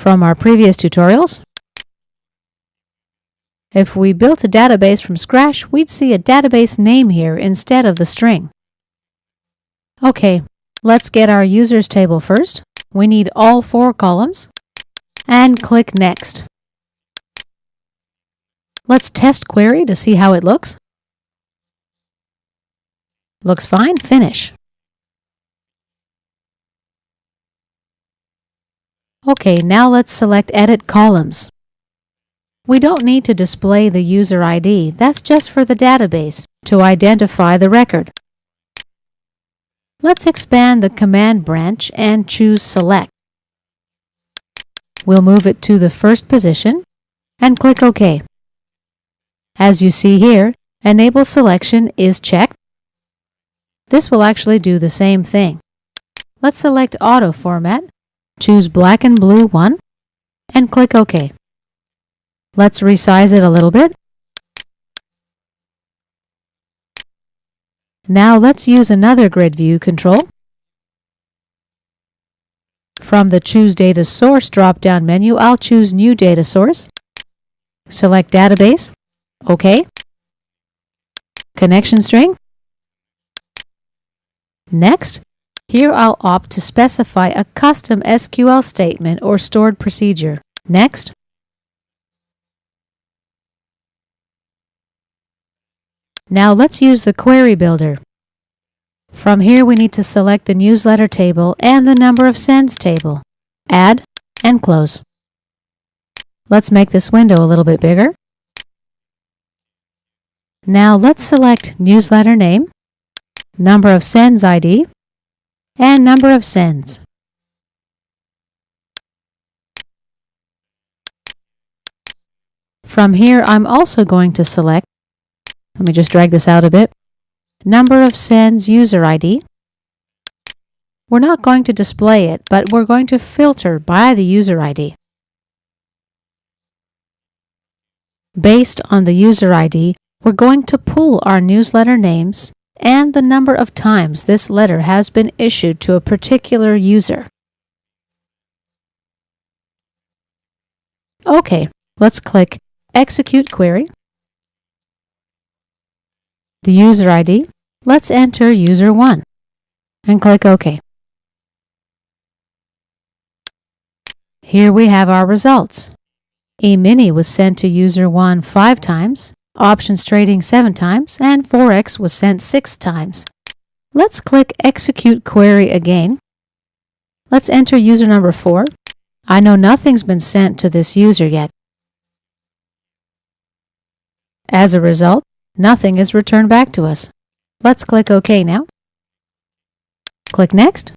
from our previous tutorials. If we built a database from scratch, we'd see a database name here instead of the string. Okay, let's get our users table first. We need all 4 columns. And click Next. Let's test query to see how it looks. Looks fine. Finish. Okay, now let's select Edit Columns. We don't need to display the user ID. That's just for the database to identify the record. Let's expand the command branch and choose Select. We'll move it to the first position and click OK. As you see here, Enable Selection is checked. This will actually do the same thing. Let's select Auto Format, choose Black and Blue 1, and click OK. Let's resize it a little bit. Now let's use another grid view control. From the Choose Data Source drop-down menu, I'll choose New Data Source. Select Database. OK. Connection string. Next, here I'll opt to specify a custom SQL statement or stored procedure. Next. Now let's use the Query Builder. From here we need to select the newsletter table and the number of sends table. Add and close. Let's make this window a little bit bigger. Now let's select newsletter name, number of sends ID, and number of sends. From here, I'm also going to select, let me just drag this out a bit, number of sends user ID. We're not going to display it, but we're going to filter by the user ID. Based on the user ID, we're going to pull our newsletter names and the number of times this letter has been issued to a particular user. Okay, let's click Execute Query. The user ID, let's enter user 1 and click OK. Here we have our results. E-mini was sent to user 1 5 times, Options Trading 7 times, and Forex was sent 6 times. Let's click Execute Query again. Let's enter user number 4. I know nothing's been sent to this user yet. As a result, nothing is returned back to us. Let's click OK now. Click Next.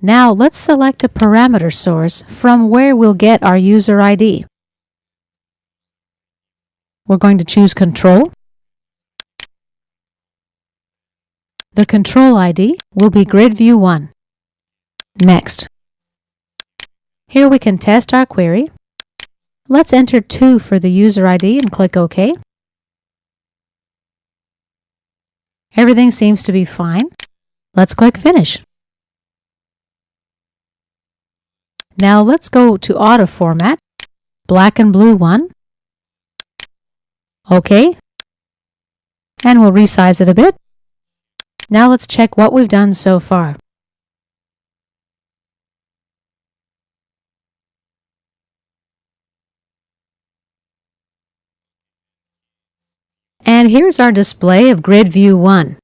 Now let's select a parameter source from where we'll get our user ID. We're going to choose Control. The control ID will be GridView 1. Next. Here we can test our query. Let's enter 2 for the user ID and click OK. Everything seems to be fine. Let's click Finish. Now let's go to Auto Format, Black and Blue 1. OK. And we'll resize it a bit. Now let's check what we've done so far. And here's our display of Grid View 1.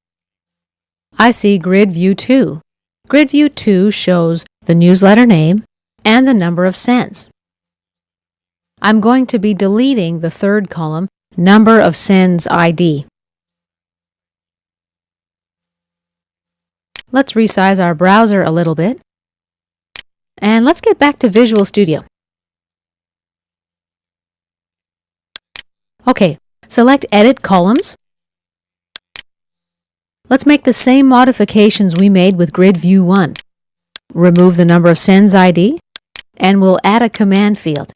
I see Grid View 2. Grid View 2 shows the newsletter name and the number of sends. I'm going to be deleting the third column, Number of Sends ID. Let's resize our browser a little bit. And let's get back to Visual Studio. Okay, select Edit Columns. Let's make the same modifications we made with Grid View 1. Remove the number of sends ID, and we'll add a command field.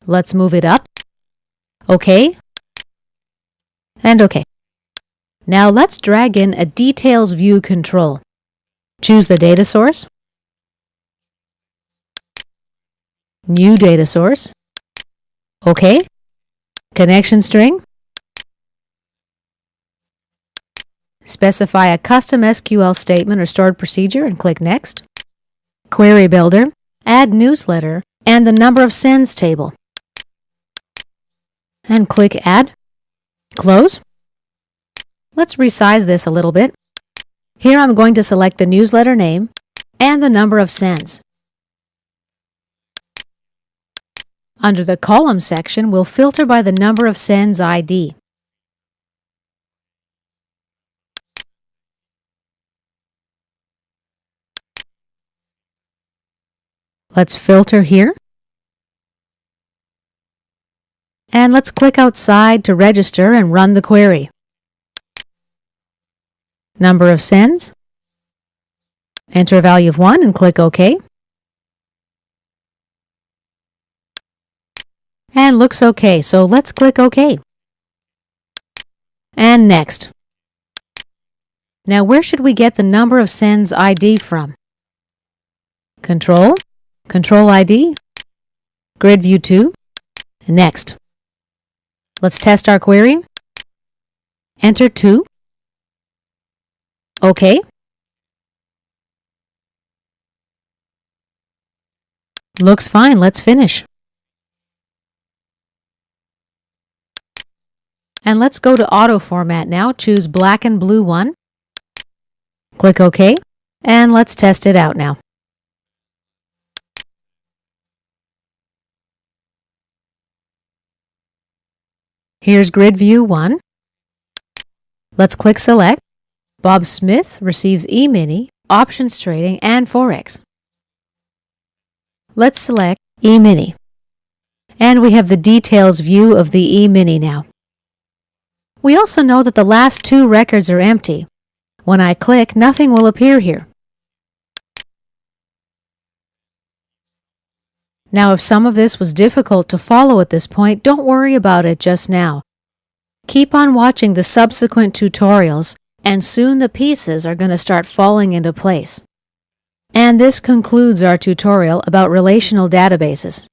Let's move it up. OK. And OK. Now let's drag in a Details View control. Choose the data source. New data source. OK. Connection string. Specify a custom SQL statement or stored procedure and click Next. Query Builder. Add newsletter and the number of sends table. And click Add. Close. Let's resize this a little bit. Here I'm going to select the newsletter name and the number of sends. Under the column section, we'll filter by the number of sends ID. Let's filter here. And let's click outside to register and run the query. Number of sends. Enter a value of 1 and click OK. And looks OK, so let's click OK. And next. Now where should we get the number of sends ID from? Control ID, Grid View 2, and next. Let's test our query. Enter 2. OK. Looks fine, let's finish. And let's go to Auto Format now. Choose Black and Blue 1. Click OK, and let's test it out now. Here's Grid View 1. Let's click Select. Bob Smith receives E-mini, options trading, and Forex. Let's select E-mini. And we have the details view of the E-mini now. We also know that the last 2 records are empty. When I click, nothing will appear here. Now, if some of this was difficult to follow at this point, don't worry about it just now. Keep on watching the subsequent tutorials, and soon the pieces are going to start falling into place. And this concludes our tutorial about relational databases.